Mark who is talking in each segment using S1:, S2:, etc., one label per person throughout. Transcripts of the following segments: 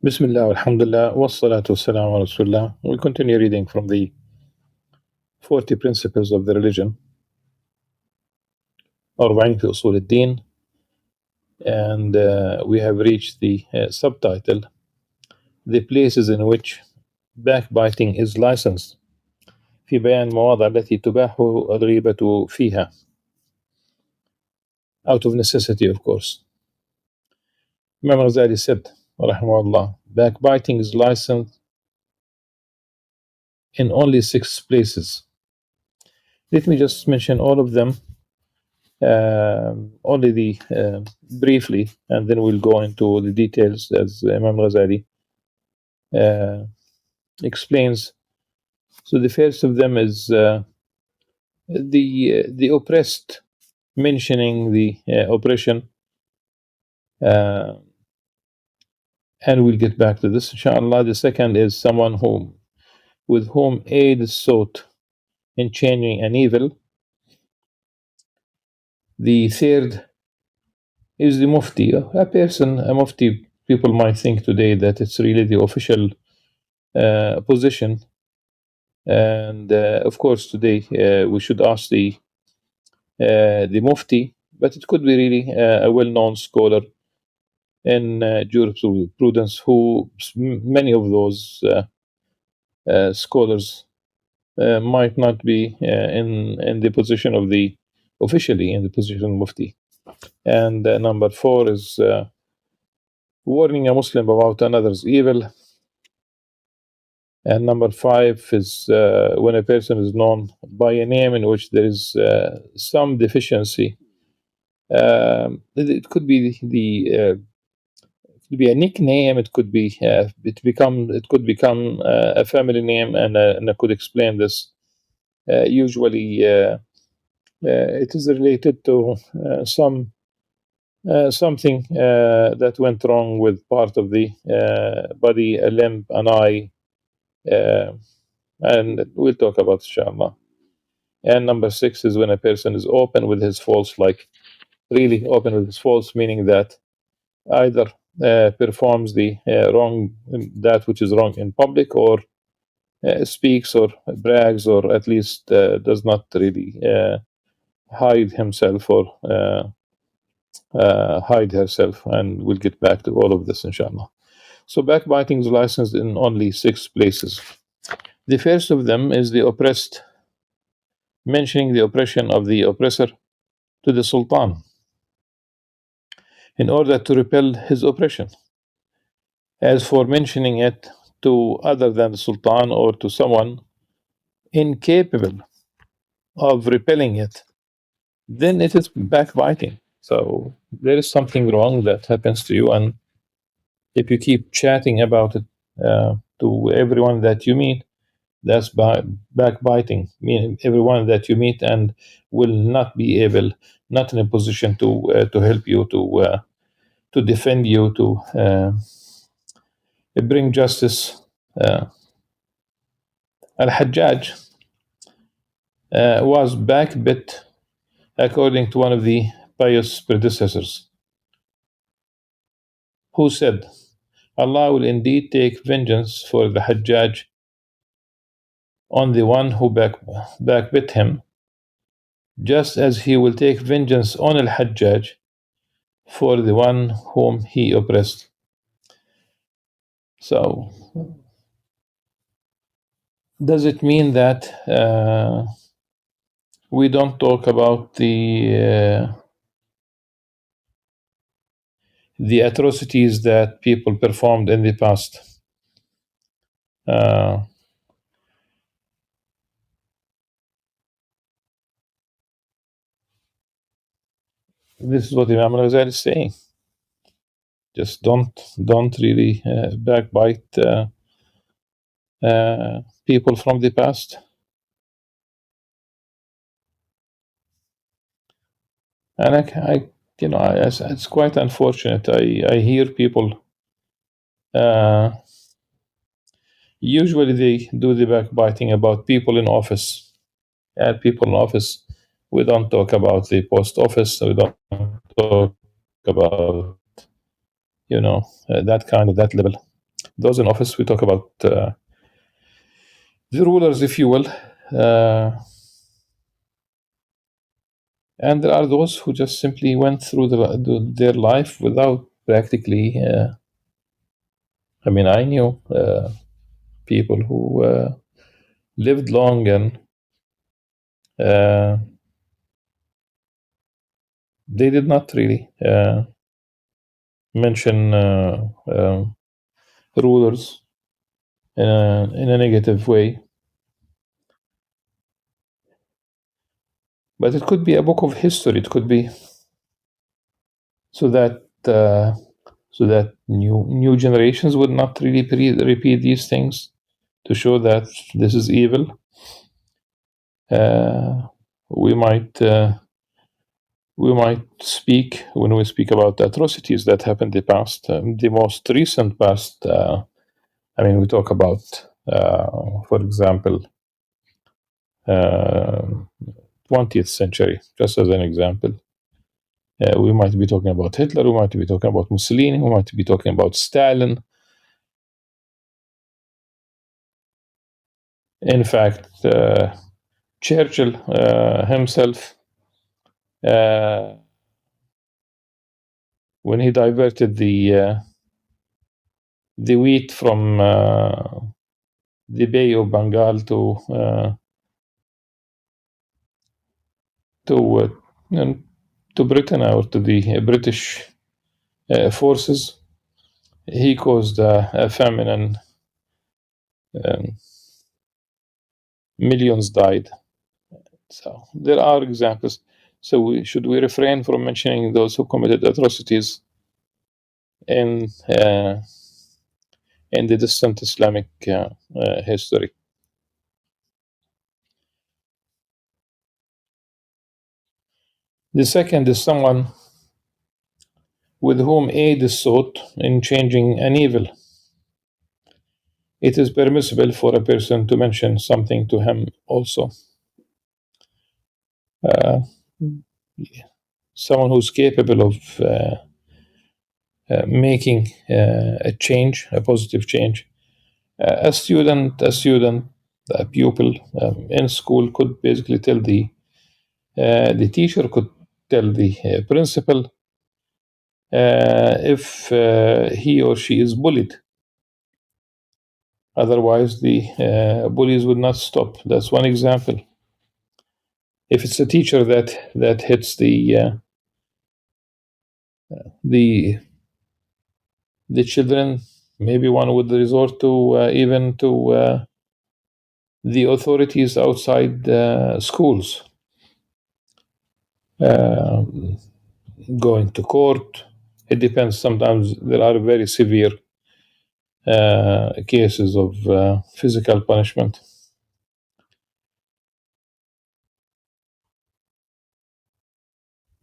S1: Bismillah, alhamdulillah, wassalatu wassalamu ala rasulullah. We continue reading from the 40 principles of the religion, 40 في أصول الدين, and we have reached the subtitle, the places in which backbiting is licensed, في بيان المواضع التي تباح الغيبة فيها, out of necessity, of course. Imam Al-Ghazali said, rahimahullah, backbiting is licensed in only 6 places. Let me just mention all of them, only the briefly, and then we'll go into the details as Imam Ghazali explains. So the first of them is the oppressed, mentioning the oppression, and we'll get back to this, inshallah. The second is someone with whom aid is sought in changing an evil. The third is the mufti, a mufti. People might think today that it's really the official position, and of course today we should ask the mufti, but it could be really a well-known scholar in jurisprudence, who many of those scholars might not be in the position of the officially in the position of mufti. And number 4 is warning a Muslim about another's evil. And number 5 is when a person is known by a name in which there is some deficiency. It could be it could be a nickname. It could be it could become a family name, and I could explain this. Usually, it is related to something that went wrong with part of the body, a limb, an eye. And we'll talk about inshallah. And number 6 is when a person is open with his faults, like really open with his faults, meaning that either performs the that which is wrong in public, or speaks or brags, or at least does not really hide himself or hide herself. And we'll get back to all of this inshallah. So backbiting is licensed in only 6 places. The first of them is the oppressed, mentioning the oppression of the oppressor to the sultan in order to repel his oppression. As for mentioning it to other than the sultan, or to someone incapable of repelling it, then it is backbiting. So there is something wrong that happens to you, and if you keep chatting about it to everyone that you meet, that's backbiting, meaning everyone that you meet, and will not be able, not in a position to help you, to defend you, to bring justice. Al-Hajjaj was backbit, according to one of the pious predecessors, who said, Allah will indeed take vengeance for the Hajjaj on the one who backbit him, just as he will take vengeance on Al-Hajjaj for the one whom he oppressed. So, does it mean that we don't talk about the atrocities that people performed in the past? This is what Imam Al-Ghazali is saying. Just don't really backbite people from the past. And it's quite unfortunate. I hear people. Usually they do the backbiting about people in office. And people in office, we don't talk about the post office. We don't talk about that level. those in office. We talk about the rulers, if you will. And there are those who just simply went through their life without practically. I knew people who lived long and they did not really mention rulers in a negative way. But it could be a book of history. It could be so that new generations would not really repeat these things, to show that this is evil. We might speak, when we speak about atrocities that happened in the past, the most recent past. We talk about, for example, 20th century, just as an example. We might be talking about Hitler, we might be talking about Mussolini, we might be talking about Stalin. In fact, Churchill himself, when he diverted the wheat from the Bay of Bengal to Britain, or to the British forces, he caused a famine, and millions died. So there are examples. So should we refrain from mentioning those who committed atrocities in the distant Islamic history? The second is someone with whom aid is sought in changing an evil. It is permissible for a person to mention something to him also. Someone who's capable of making a change, a positive change. A pupil in school could basically tell the teacher, could tell the principal if he or she is bullied. Otherwise, the bullies would not stop. That's one example. If it's a teacher that hits the children, maybe one would resort to even to the authorities outside schools, going to court. It depends. Sometimes there are very severe cases of physical punishment.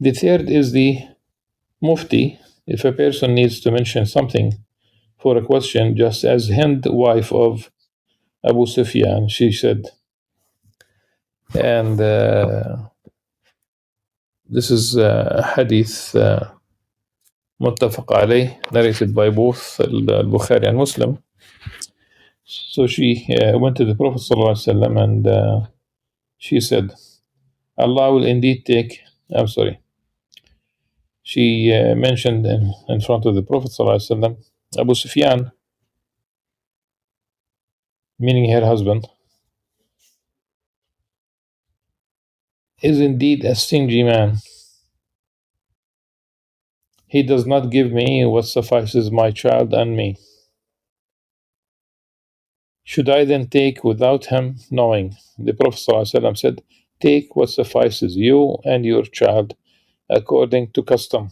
S1: The third is the mufti. If a person needs to mention something for a question, just as Hind, wife of Abu Sufyan, she said, and this is hadith muttafaq alayh, narrated by both Al-Bukhari and Muslim. So she went to the Prophet ﷺ and she said, Allah will indeed take, I'm sorry, she mentioned in front of the Prophet ﷺ, Abu Sufyan, meaning her husband, is indeed a stingy man. He does not give me what suffices my child and me. Should I then take without him knowing? The Prophet ﷺ said, take what suffices you and your child according to custom.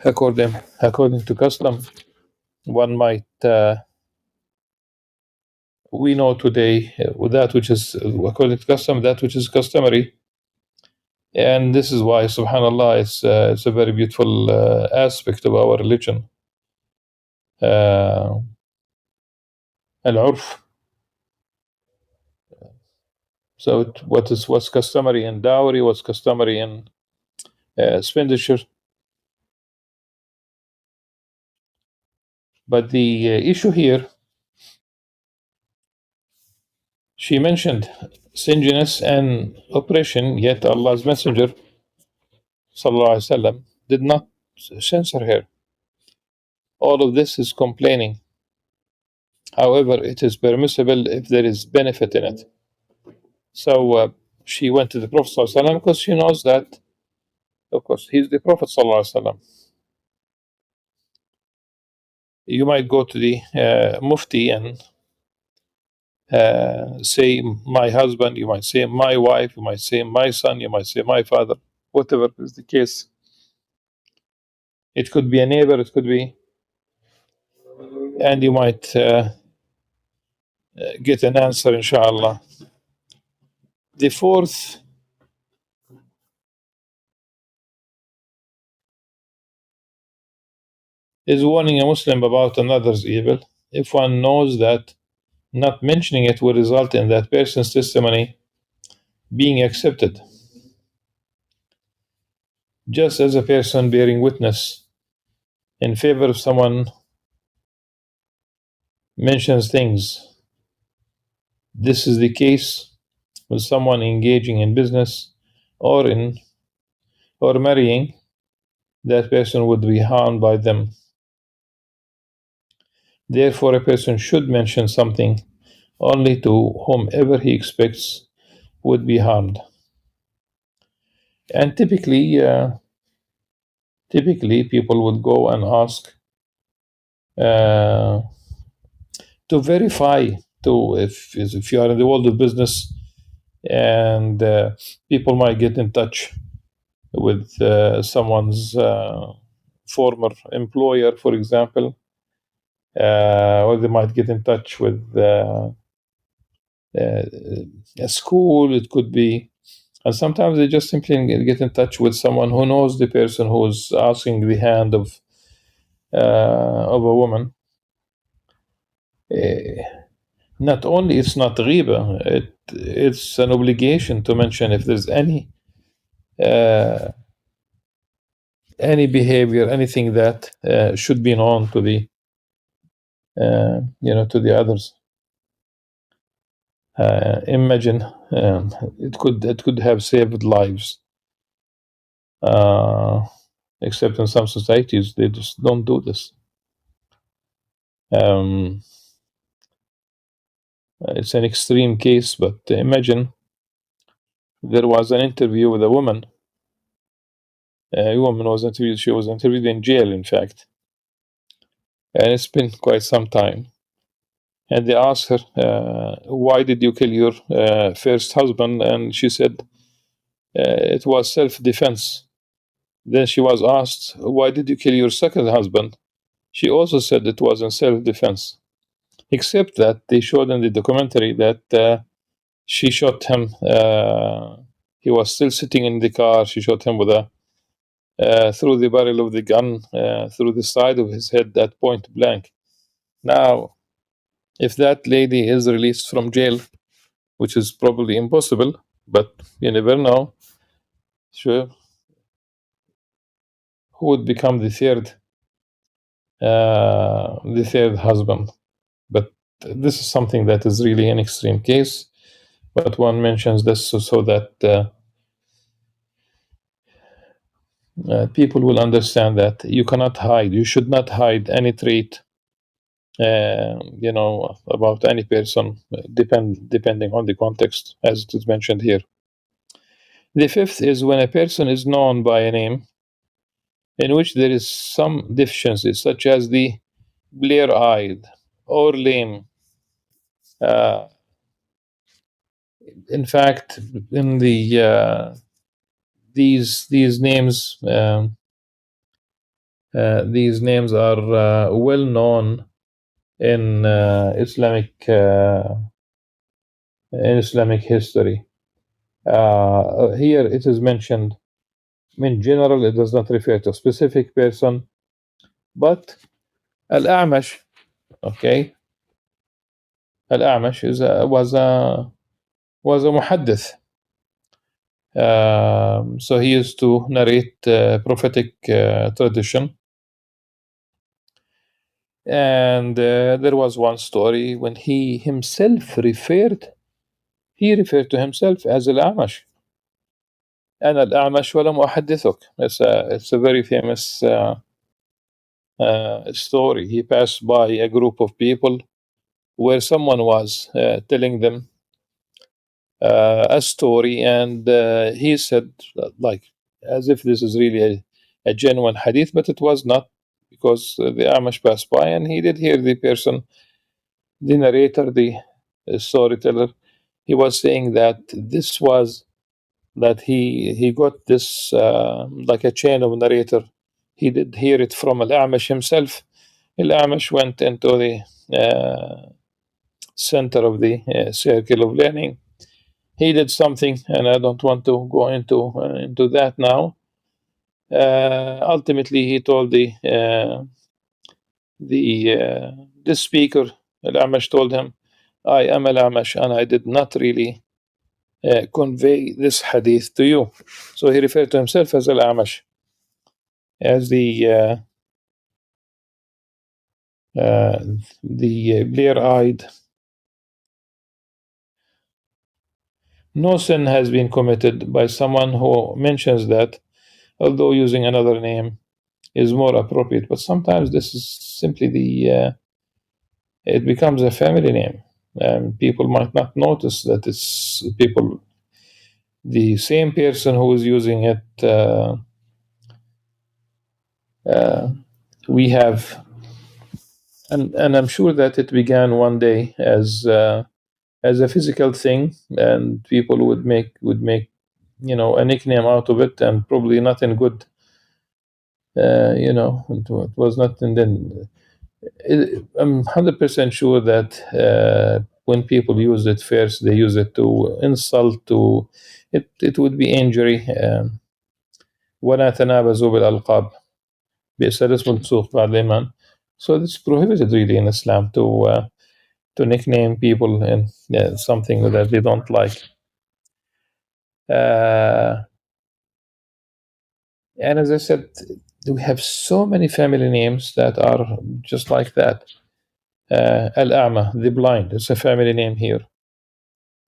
S1: According to custom, one might, we know today that which is, according to custom, that which is customary. And this is why, subhanAllah, it's a very beautiful aspect of our religion. Al-Urf. So what's customary in dowry, what's customary in expenditure. But the issue here, she mentioned stinginess and oppression, yet Allah's Messenger sallallahu alaihi wasallam did not censor her. All of this is complaining. However, it is permissible if there is benefit in it. So she went to the Prophet sallallahu alaihi wasallam because she knows that, of course, he's the Prophet sallallahu alaihi wasallam. You might go to the Mufti and say my husband, you might say my wife, you might say my son, you might say my father, whatever is the case. It could be a neighbor, it could be, and you might get an answer, inshallah. The fourth is warning a Muslim about another's evil if one knows that not mentioning it will result in that person's testimony being accepted. Just as a person bearing witness in favor of someone mentions things, this is the case with someone engaging in business or marrying. That person would be harmed by them. Therefore, a person should mention something only to whomever he expects would be harmed. And typically people would go and ask to verify, to if you are in the world of business, and people might get in touch with someone's former employer, for example, or they might get in touch with a school, it could be, and sometimes they just simply get in touch with someone who knows the person who's asking the hand of a woman. Not only it's not ghiba, it's an obligation to mention if there's any behavior, anything that should be known to the to the others. Imagine it could have saved lives. Except in some societies, they just don't do this. It's an extreme case, but imagine there was an interview with a woman. A woman was interviewed. She was interviewed in jail, in fact, and it's been quite some time. And they asked her, "Why did you kill your first husband?" And she said, "It was self-defense." Then she was asked, "Why did you kill your second husband?" She also said it was in self-defense. Except that they showed in the documentary that she shot him. He was still sitting in the car. She shot him with through the barrel of the gun, through the side of his head at point blank. Now, if that lady is released from jail, which is probably impossible, but you never know, sure, who would become the third husband? But this is something that is really an extreme case. But one mentions this so that people will understand that you cannot hide. You should not hide any trait, about any person, depending on the context, as it is mentioned here. The fifth is when a person is known by a name in which there is some deficiency, such as the blear-eyed or lame. In fact, in the these names are well known in Islamic history. Here it is mentioned. In general, it does not refer to a specific person, but Al-A'mash, okay, Al-A'mash was a muhaddith. So he used to narrate prophetic tradition. And there was one story when he himself referred to himself as Al-Amash. أنا الأعمش ولم أحدثك. It's a very famous story. He passed by a group of people where someone was telling them a story, and he said, like, as if this is really a genuine hadith, but it was not, because the Amish passed by and he did hear the person, the narrator, the storyteller. He was saying that this was that he got this like a chain of narrator. He did hear it from Al-Amish himself. Al-Amish went into the center of the circle of learning. He did something, and I don't want to go into that now. Ultimately, he told the speaker, Al-Amash, told him, "I am Al-Amash, and I did not really convey this hadith to you." So he referred to himself as Al-Amash, as uh, the blear-eyed. No sin has been committed by someone who mentions that, although using another name is more appropriate. But sometimes this is simply it becomes a family name, and people might not notice that it's people, the same person who is using it. Uh, we have, and I'm sure that it began one day as a physical thing, and people would make a nickname out of it, and probably nothing good. It was not, and then I'm 100% sure that when people use it first, they use it to insult, to it would be injury. ولا تنابزوا بالألقاب بئس الاسم الفسوق بعد الإيمان. So it's prohibited really in Islam to nickname people in something that they don't like. Uh, and as I said, we have so many family names that are just like that. Al-A'ma, the blind, it's a family name here.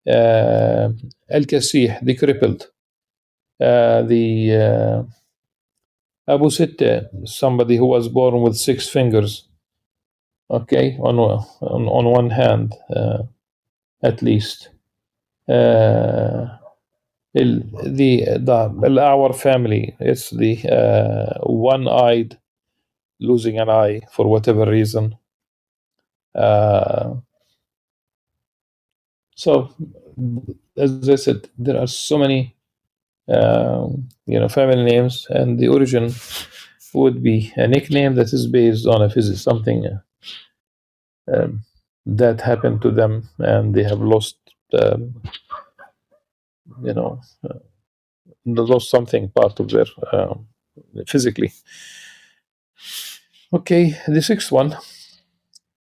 S1: Al-Kasih, the crippled. The Abu Sitte, somebody who was born with 6 fingers, okay, on one hand, at least. Our family, it's the one-eyed, losing an eye for whatever reason. Uh, so, as I said, there are so many family names, and the origin would be a nickname that is based on something um, that happened to them, and they have lost, um, you know, they lost something part of their physically. Okay, the sixth one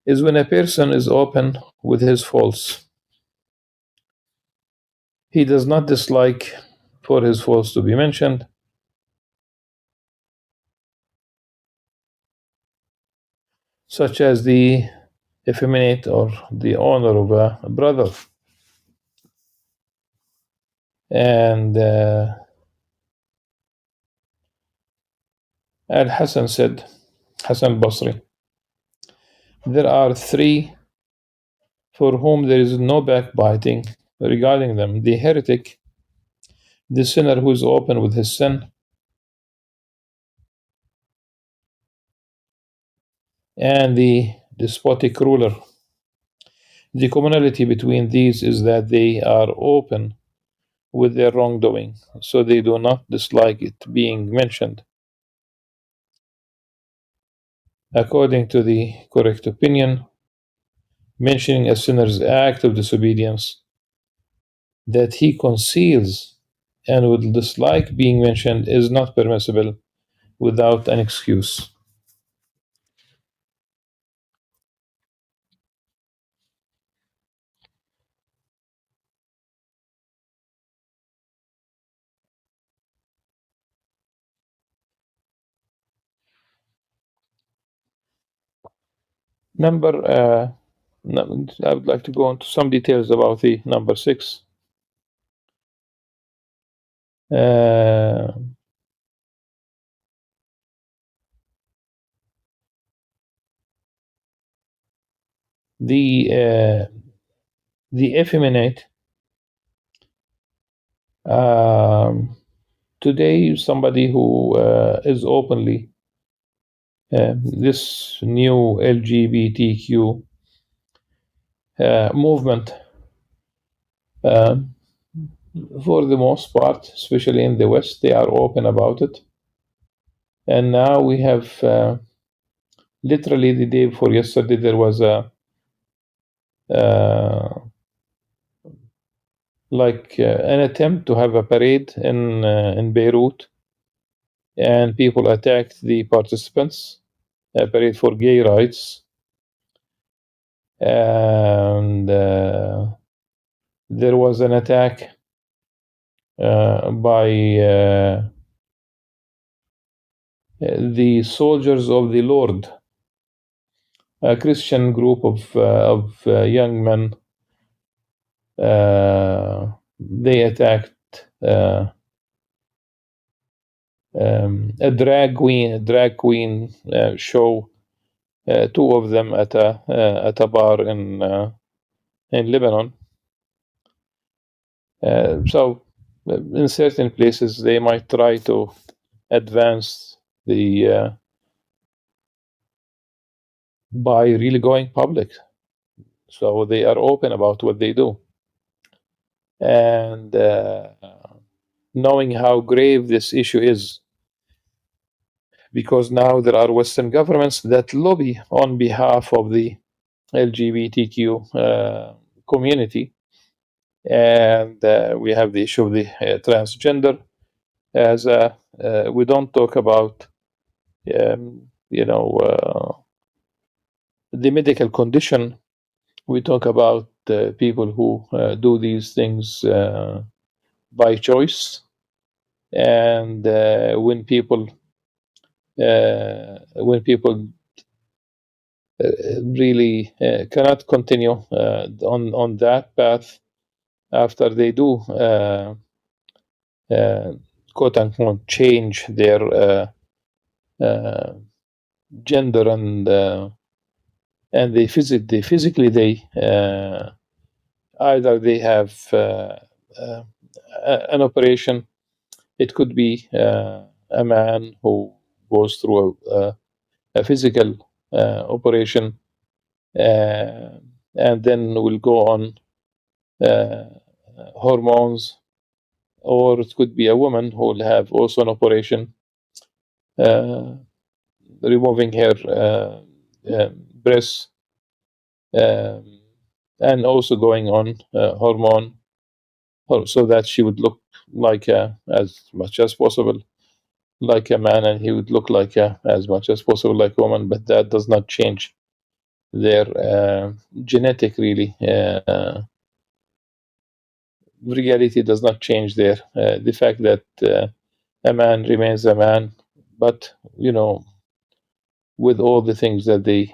S1: is when a person is open with his faults. He does not dislike for his faults to be mentioned, such as the effeminate or the honor of a brother. And Al-Hasan said, Hasan Basri, there are three for whom there is no backbiting regarding them: the heretic, the sinner who is open with his sin, and the despotic ruler. The commonality between these is that they are open with their wrongdoing, so they do not dislike it being mentioned. According to the correct opinion, mentioning a sinner's act of disobedience that he conceals and would dislike being mentioned is not permissible without an excuse. Number, I would like to go into some details about the number 6. Uh, the effeminate. Today, somebody who is openly this new LGBTQ movement, for the most part, especially in the West, they are open about it. And now we have, literally the day before yesterday, there was a an attempt to have a parade in Beirut, and people attacked the participants. A parade for gay rights, and there was an attack by the Soldiers of the Lord, a Christian group of young men. They attacked a drag queen show. Two of them at a bar in Lebanon. So, in certain places, they might try to advance the by really going public. So they are open about what they do, and knowing how grave this issue is, because now there are Western governments that lobby on behalf of the LGBTQ community, and we have the issue of the transgender. As we don't talk about, the medical condition. We talk about people who do these things by choice, and when people really cannot continue on that path after they do quote unquote change their gender, and they physically they either they have an operation. It could be a man who goes through a physical operation, and then will go on hormones, or it could be a woman who will have also an operation, removing her breasts, and also going on hormone, so that she would look like as much as possible like a man, and he would look like as much as possible like a woman. But that does not change their genetic, really. Reality does not change there. The fact that a man remains a man, but with all the things that they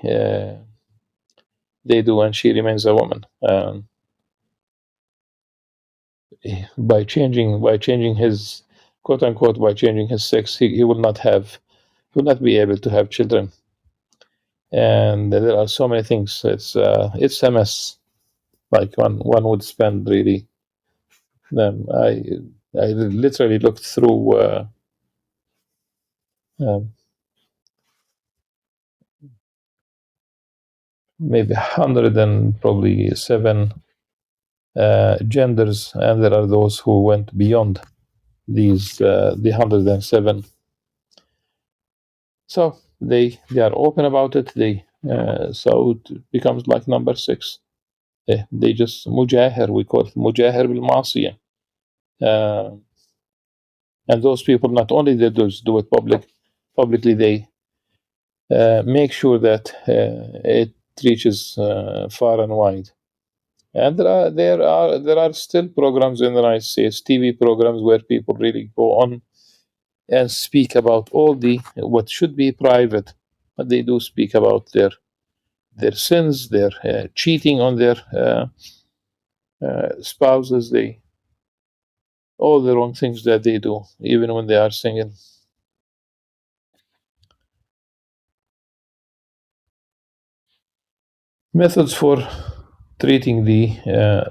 S1: do, and she remains a woman. By changing his, quote unquote, by changing his sex, he will not be able to have children. And there are so many things. It's a mess. Like one would spend really. I literally looked through maybe 107 genders, and there are those who went beyond these the 107. So they are open about it. So it becomes like number 6. They just mujahir. We call it mujahir bil ma'siyah. And those people, not only they do it publicly, they make sure that it reaches far and wide. And there are still programs in the United States, TV programs, where people really go on and speak about all the what should be private, but they do speak about their their sins, their cheating on their spouses, all the wrong things that they do, even when they are single. Methods for treating the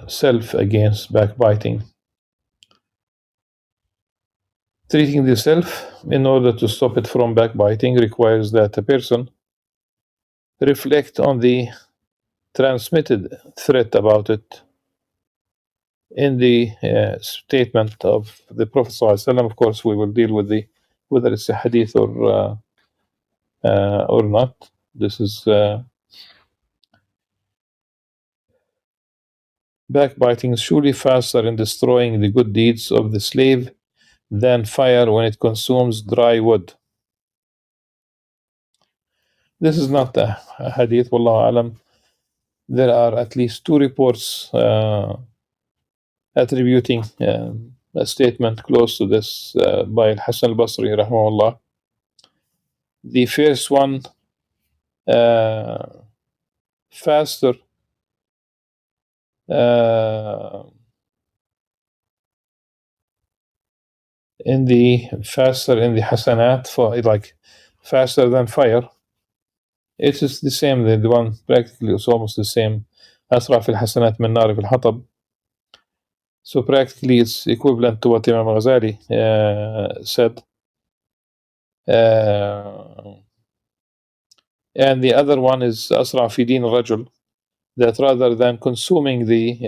S1: self against backbiting. Treating the self in order to stop it from backbiting requires that a person reflect on the transmitted threat about it in the statement of the Prophet ﷺ. Of course, we will deal with whether it's a hadith or not. This is backbiting is surely faster in destroying the good deeds of the slave than fire when it consumes dry wood. This is not a hadith, wallahu alam. There are at least two reports attributing a statement close to this by Al-Hasan al-Basri, rahmahullah. The first one, faster in the hasanat, for like faster than fire. It is the same. The one practically is almost the same. أسرع في الحسنات من نار في الحطب. So practically it's equivalent to what Imam Al-Ghazali said. And the other one is أسرع في دين الرجل, that rather than consuming the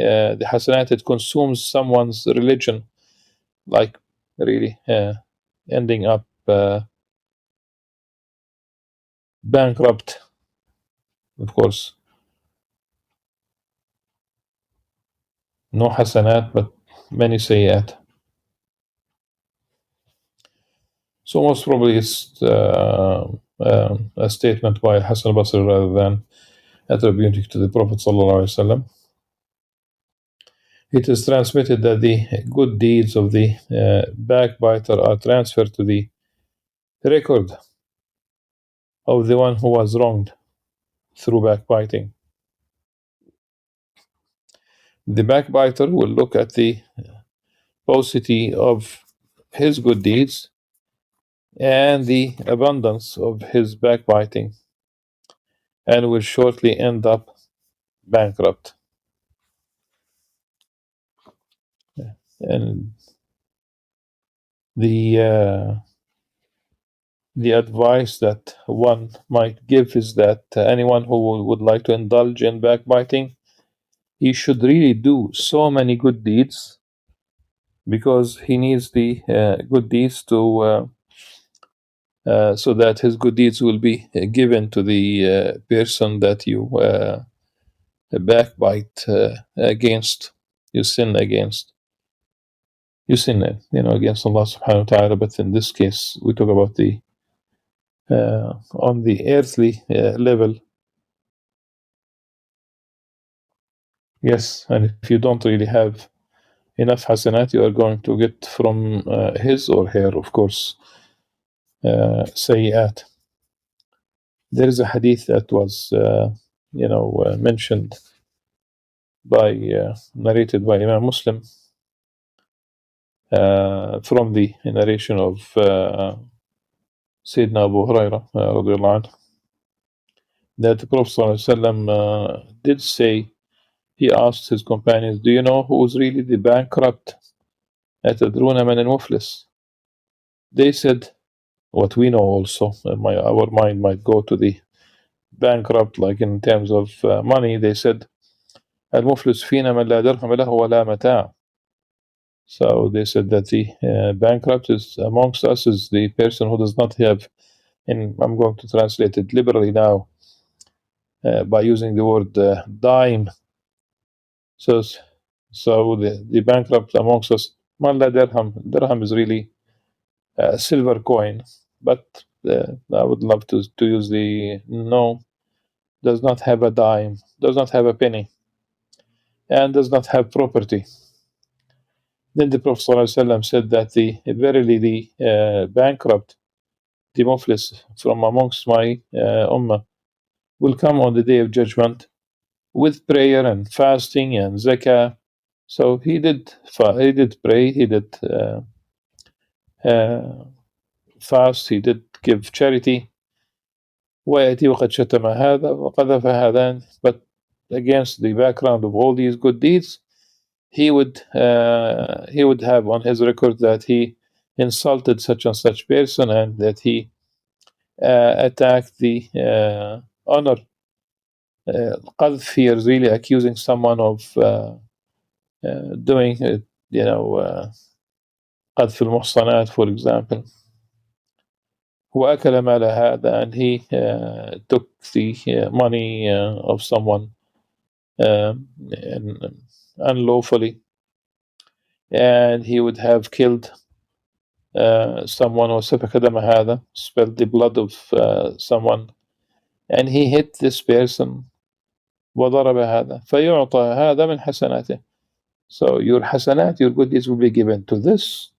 S1: hasanat, it consumes someone's religion, like really ending up bankrupt, of course. No hasanat, but many sayyat. So most probably it's a statement by Hasan al-Basri rather than attributing to the Prophet ﷺ. It is transmitted that the good deeds of the backbiter are transferred to the record of the one who was wronged through backbiting. The backbiter will look at the paucity of his good deeds and the abundance of his backbiting, and will shortly end up bankrupt. And the advice that one might give is that anyone who would like to indulge in backbiting, he should really do so many good deeds, because he needs the good deeds to so that his good deeds will be given to the person that you backbite against, you sin against. You sin, against Allah subhanahu wa ta'ala. But in this case, we talk about the on the earthly level. Yes, and if you don't really have enough hasanat, you are going to get from his or her, of course, sayyat. There is a hadith that was, mentioned by, narrated by Imam Muslim, from the narration of Sayyidina Abu Hurairah, radiallahu anhu, that the Prophet ﷺ did say, he asked his companions, do you know who is really the bankrupt? أتدرون من المفلس? They said, what we know also. Our mind might go to the bankrupt, like in terms of money. They said, المفلس فينا من لا درهم له ولا متاع. So they said that the bankrupt is amongst us is the person who does not have, and I'm going to translate it liberally now by using the word dime. So the bankrupt amongst us, man la dirham. Dirham is really a silver coin, but I would love to use the no, does not have a dime, does not have a penny, and does not have property. Then the Prophet ﷺ said that verily the bankrupt, the muflis from amongst my ummah, will come on the day of judgment with prayer and fasting and zakah. So he did pray, he did fast, he did give charity. ويأتي وقد شتم هذا وقذف هذان. But against the background of all these good deeds, he would have on his record that he insulted such and such person, and that he attacked the honor. قذف here is really accusing someone of doing قذف المحصنات, for example. وأكل مال هذا, and he took the money of someone unlawfully, and he would have killed someone, or سفك دم هذا, spilled the blood of someone, and he hit this person. وضرب هذا فيعطى هذا من حسناته. So your حسنات, your good deeds will be given to this,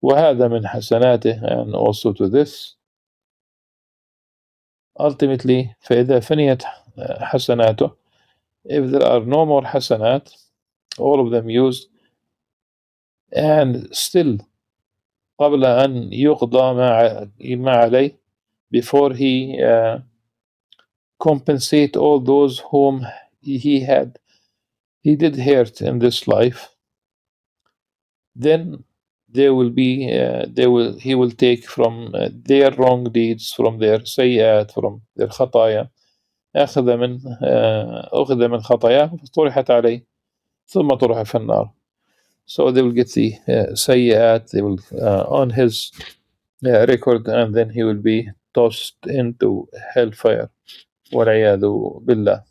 S1: وهذا من حسناته, and also to this. Ultimately, فإذا فنيت حسناته, if there are no more حسنات, all of them used, and still قبل أن يقضى ما عليه, before he compensate all those whom he did hurt in this life, then he will take from their wrong deeds, from their سيئات, from their خطايا. أخذ من خطاياه فطرحت عليه ثم طرح في النار. So they will get the سيئات, they will on his record, and then he will be tossed into hellfire. والعياذ بالله.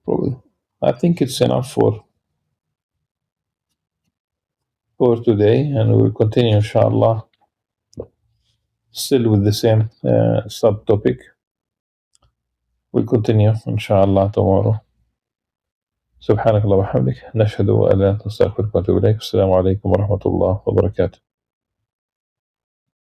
S1: Probably. I think it's enough for today, and we will continue inshallah, still with the same subtopic. We'll continue inshallah tomorrow. سبحانك اللهم وبحمدك نشهد أن لا إله إلا أنت نستغفرك ونتوب إليك. السلام عليكم ورحمة الله وبركاته.